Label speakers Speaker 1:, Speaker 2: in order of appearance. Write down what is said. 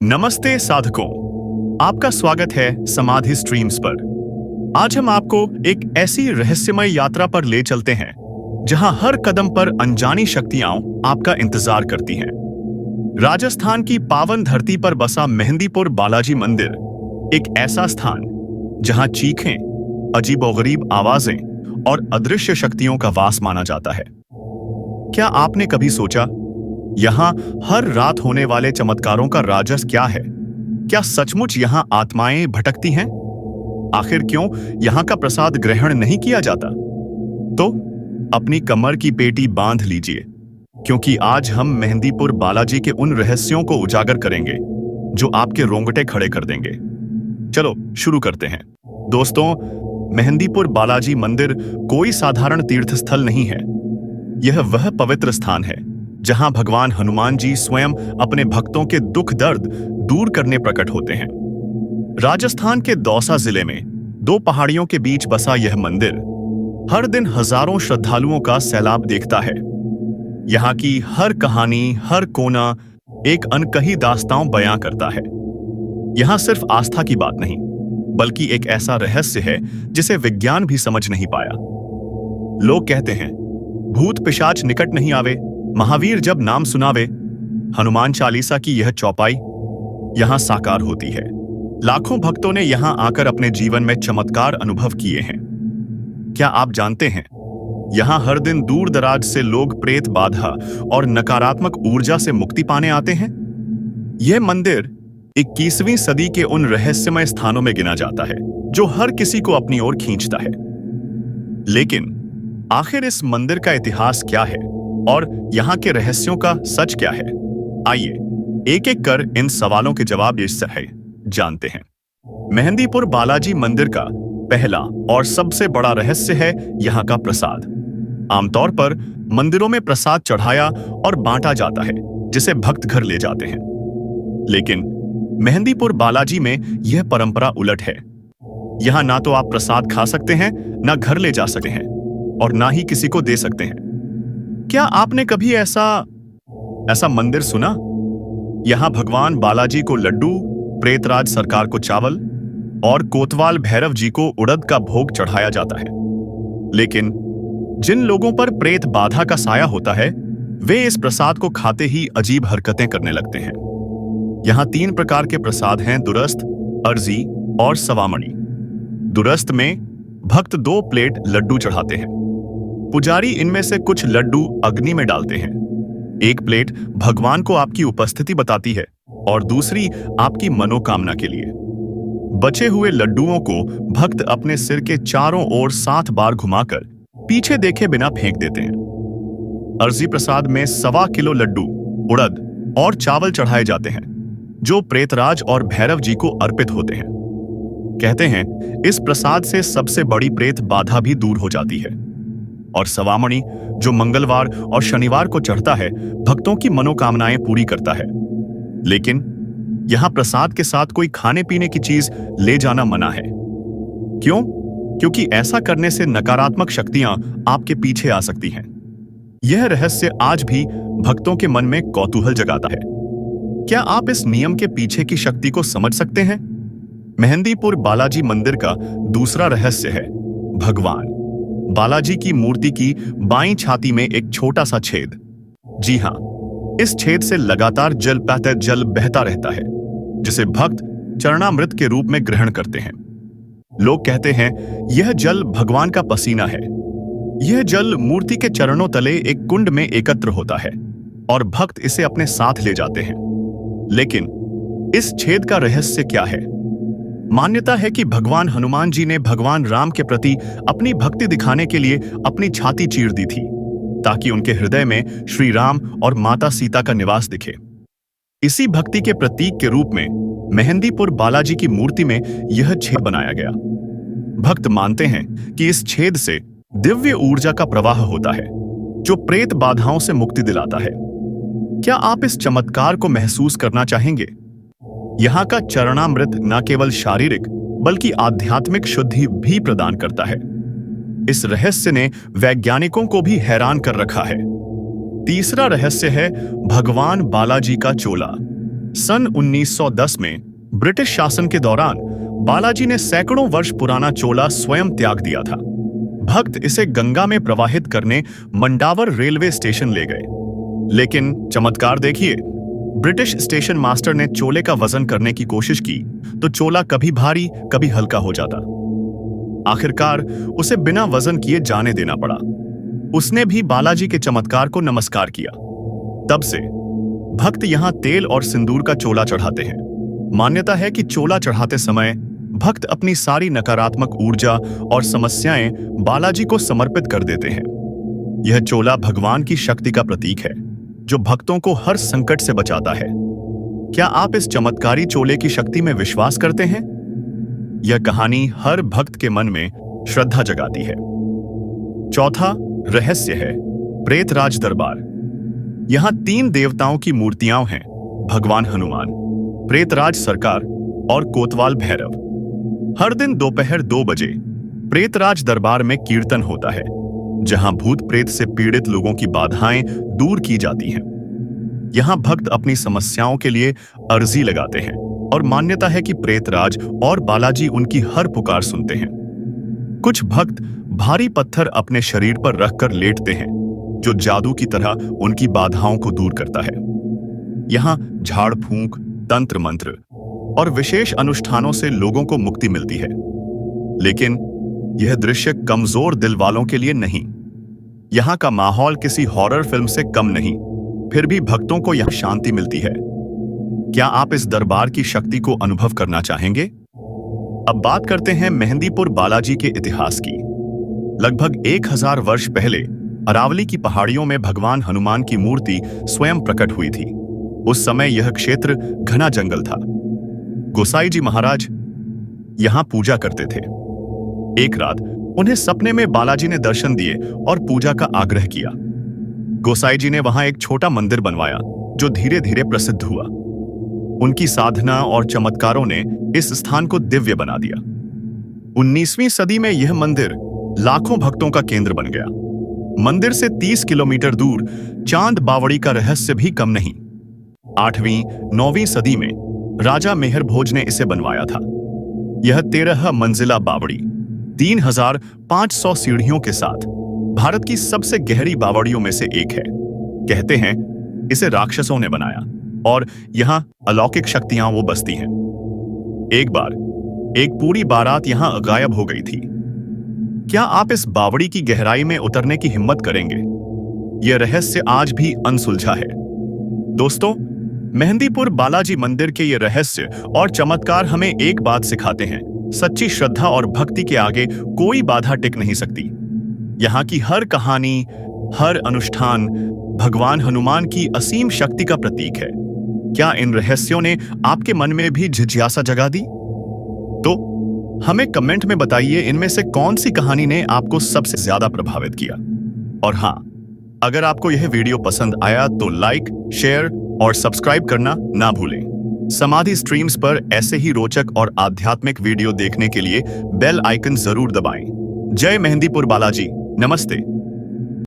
Speaker 1: नमस्ते साधकों, आपका स्वागत है समाधि स्ट्रीम्स पर। आज हम आपको एक ऐसी रहस्यमय यात्रा पर ले चलते हैं जहां हर कदम पर अनजानी शक्तियां आपका इंतजार करती हैं। राजस्थान की पावन धरती पर बसा मेहंदीपुर बालाजी मंदिर, एक ऐसा स्थान जहां चीखें, अजीबोगरीब आवाजें और अदृश्य शक्तियों का वास माना जाता है। क्या आपने कभी सोचा, यहां हर रात होने वाले चमत्कारों का राज क्या है? क्या सचमुच यहां आत्माएं भटकती हैं? आखिर क्यों यहां का प्रसाद ग्रहण नहीं किया जाता? तो अपनी कमर की पेटी बांध लीजिए, क्योंकि आज हम मेहंदीपुर बालाजी के उन रहस्यों को उजागर करेंगे जो आपके रोंगटे खड़े कर देंगे। चलो शुरू करते हैं। दोस्तों, मेहंदीपुर बालाजी मंदिर कोई साधारण तीर्थस्थल नहीं है। यह वह पवित्र स्थान है जहां भगवान हनुमान जी स्वयं अपने भक्तों के दुख दर्द दूर करने प्रकट होते हैं। राजस्थान के दौसा जिले में दो पहाड़ियों के बीच बसा यह मंदिर हर दिन हजारों श्रद्धालुओं का सैलाब देखता है। यहाँ की हर कहानी, हर कोना एक अनकही दास्तां बयां करता है। यहाँ सिर्फ आस्था की बात नहीं, बल्कि एक ऐसा रहस्य है जिसे विज्ञान भी समझ नहीं पाया। लोग कहते हैं, भूत पिशाच निकट नहीं आवे, महावीर जब नाम सुनावे। हनुमान चालीसा की यह चौपाई यहां साकार होती है। लाखों भक्तों ने यहां आकर अपने जीवन में चमत्कार अनुभव किए हैं। क्या आप जानते हैं, यहां हर दिन दूर दराज से लोग प्रेत बाधा और नकारात्मक ऊर्जा से मुक्ति पाने आते हैं? यह मंदिर 21वीं सदी के उन रहस्यमय स्थानों में गिना जाता है जो हर किसी को अपनी ओर खींचता है। लेकिन आखिर इस मंदिर का इतिहास क्या है और यहाँ के रहस्यों का सच क्या है? आइए एक एक कर इन सवालों के जवाब इस है जानते हैं। मेहंदीपुर बालाजी मंदिर का पहला और सबसे बड़ा रहस्य है यहाँ का प्रसाद। आमतौर पर मंदिरों में प्रसाद चढ़ाया और बांटा जाता है, जिसे भक्त घर ले जाते हैं। लेकिन मेहंदीपुर बालाजी में यह परंपरा उलट है। यहाँ ना तो आप प्रसाद खा सकते हैं, ना घर ले जा सकते हैं और ना ही किसी को दे सकते हैं। क्या आपने कभी ऐसा मंदिर सुना? यहां भगवान बालाजी को लड्डू, प्रेतराज सरकार को चावल और कोतवाल भैरव जी को उड़द का भोग चढ़ाया जाता है। लेकिन जिन लोगों पर प्रेत बाधा का साया होता है, वे इस प्रसाद को खाते ही अजीब हरकतें करने लगते हैं। यहां 3 प्रकार के प्रसाद हैं: दुरस्त, अर्जी और सवामणि। दुरस्त में भक्त 2 प्लेट लड्डू चढ़ाते हैं। पुजारी इनमें से कुछ लड्डू अग्नि में डालते हैं। एक प्लेट भगवान को आपकी उपस्थिति बताती है और दूसरी आपकी मनोकामना के लिए। बचे हुए लड्डुओं को भक्त अपने सिर के चारों ओर 7 बार घुमाकर पीछे देखे बिना फेंक देते हैं। अर्जी प्रसाद में 1.25 किलो लड्डू, उड़द और चावल चढ़ाए जाते हैं, जो प्रेतराज और भैरव जी को अर्पित होते हैं। कहते हैं, इस प्रसाद से सबसे बड़ी प्रेत बाधा भी दूर हो जाती है। और सवामणि, जो मंगलवार और शनिवार को चढ़ता है, भक्तों की मनोकामनाएं पूरी करता है। लेकिन यहां प्रसाद के साथ कोई खाने पीने की चीज ले जाना मना है। क्यों? क्योंकि ऐसा करने से नकारात्मक शक्तियां आपके पीछे आ सकती हैं। यह रहस्य आज भी भक्तों के मन में कौतूहल जगाता है। क्या आप इस नियम के पीछे की शक्ति को समझ सकते हैं? मेहंदीपुर बालाजी मंदिर का दूसरा रहस्य है भगवान बालाजी की मूर्ति की बाईं छाती में एक छोटा सा छेद। जी हां, इस छेद से लगातार जल बहता रहता है, जिसे भक्त चरणामृत के रूप में ग्रहण करते हैं। लोग कहते हैं, यह जल भगवान का पसीना है। यह जल मूर्ति के चरणों तले एक कुंड में एकत्र होता है और भक्त इसे अपने साथ ले जाते हैं। लेकिन इस छेद का रहस्य क्या है? मान्यता है कि भगवान हनुमान जी ने भगवान राम के प्रति अपनी भक्ति दिखाने के लिए अपनी छाती चीर दी थी, ताकि उनके हृदय में श्री राम और माता सीता का निवास दिखे। इसी भक्ति के प्रतीक के रूप में मेहंदीपुर बालाजी की मूर्ति में यह छेद बनाया गया। भक्त मानते हैं कि इस छेद से दिव्य ऊर्जा का प्रवाह होता है, जो प्रेत बाधाओं से मुक्ति दिलाता है। क्या आप इस चमत्कार को महसूस करना चाहेंगे? यहाँ का चरणामृत न केवल शारीरिक बल्कि आध्यात्मिक शुद्धि भी प्रदान करता है। इस रहस्य ने वैज्ञानिकों को भी हैरान कर रखा है। तीसरा रहस्य है भगवान बालाजी का चोला। सन 1910 में ब्रिटिश शासन के दौरान बालाजी ने सैकड़ों वर्ष पुराना चोला स्वयं त्याग दिया था। भक्त इसे गंगा में प्रवाहित करने मंडावर रेलवे स्टेशन ले गए। लेकिन चमत्कार देखिए, ब्रिटिश स्टेशन मास्टर ने चोले का वजन करने की कोशिश की तो चोला कभी भारी कभी हल्का हो जाता। आखिरकार उसे बिना वजन किए जाने देना पड़ा। उसने भी बालाजी के चमत्कार को नमस्कार किया। तब से भक्त यहां तेल और सिंदूर का चोला चढ़ाते हैं। मान्यता है कि चोला चढ़ाते समय भक्त अपनी सारी नकारात्मक ऊर्जा और समस्याएं बालाजी को समर्पित कर देते हैं। यह चोला भगवान की शक्ति का प्रतीक है, जो भक्तों को हर संकट से बचाता है। क्या आप इस चमत्कारी चोले की शक्ति में विश्वास करते हैं? यह कहानी हर भक्त के मन में श्रद्धा जगाती है। चौथा रहस्य है प्रेतराज दरबार। यहां 3 देवताओं की मूर्तियां हैं, भगवान हनुमान, प्रेतराज सरकार और कोतवाल भैरव। हर दिन दोपहर 2 बजे प्रेतराज दरबार में कीर्तन होता है, जहां भूत प्रेत से पीड़ित लोगों की बाधाएं दूर की जाती हैं। यहां भक्त अपनी समस्याओं के लिए अर्जी लगाते हैं और मान्यता है कि प्रेतराज और बालाजी उनकी हर पुकार सुनते हैं। कुछ भक्त भारी पत्थर अपने शरीर पर रखकर लेटते हैं, जो जादू की तरह उनकी बाधाओं को दूर करता है। यहां झाड़ फूंक, तंत्र मंत्र और विशेष अनुष्ठानों से लोगों को मुक्ति मिलती है। लेकिन यह दृश्य कमजोर दिल वालों के लिए नहीं। यहां का माहौल किसी हॉरर फिल्म से कम नहीं, फिर भी भक्तों को यहां शांति मिलती है। क्या आप इस दरबार की शक्ति को अनुभव करना चाहेंगे? अब बात करते हैं मेहंदीपुर बालाजी के इतिहास की। लगभग 1000 वर्ष पहले अरावली की पहाड़ियों में भगवान हनुमान की मूर्ति स्वयं प्रकट हुई थी। उस समय यह क्षेत्र घना जंगल था। गोसाई जी महाराज यहां पूजा करते थे। एक रात उन्हें सपने में बालाजी ने दर्शन दिए और पूजा का आग्रह किया। गोसाई जी ने वहां एक छोटा मंदिर बनवाया, जो धीरे धीरे प्रसिद्ध हुआ। उनकी साधना और चमत्कारों ने इस स्थान को दिव्य बना दिया। 19वीं सदी में यह मंदिर लाखों भक्तों का केंद्र बन गया। मंदिर से 30 किलोमीटर दूर चांद बावड़ी का रहस्य भी कम नहीं। 8वीं 9वीं सदी में राजा मेहर भोज ने इसे बनवाया था। यह 13 मंजिला बावड़ी 3500 सीढ़ियों के साथ भारत की सबसे गहरी बावड़ियों में से एक है। कहते हैं इसे राक्षसों ने बनाया और यहां अलौकिक शक्तियां वो बसती हैं। एक बार एक पूरी बारात यहां गायब हो गई थी। क्या आप इस बावड़ी की गहराई में उतरने की हिम्मत करेंगे? यह रहस्य आज भी अनसुलझा है। दोस्तों, मेहंदीपुर बालाजी मंदिर के ये रहस्य और चमत्कार हमें एक बात सिखाते हैं, सच्ची श्रद्धा और भक्ति के आगे कोई बाधा टिक नहीं सकती। यहाँ की हर कहानी, हर अनुष्ठान भगवान हनुमान की असीम शक्ति का प्रतीक है। क्या इन रहस्यों ने आपके मन में भी जिज्ञासा जगा दी? तो हमें कमेंट में बताइए, इनमें से कौन सी कहानी ने आपको सबसे ज्यादा प्रभावित किया। और हाँ, अगर आपको यह वीडियो पसंद आया तो लाइक, शेयर और सब्सक्राइब करना ना भूलें। समाधि स्ट्रीम्स पर ऐसे ही रोचक और आध्यात्मिक वीडियो देखने के लिए बेल आइकन जरूर दबाएं। जय मेहंदीपुर बालाजी। नमस्ते।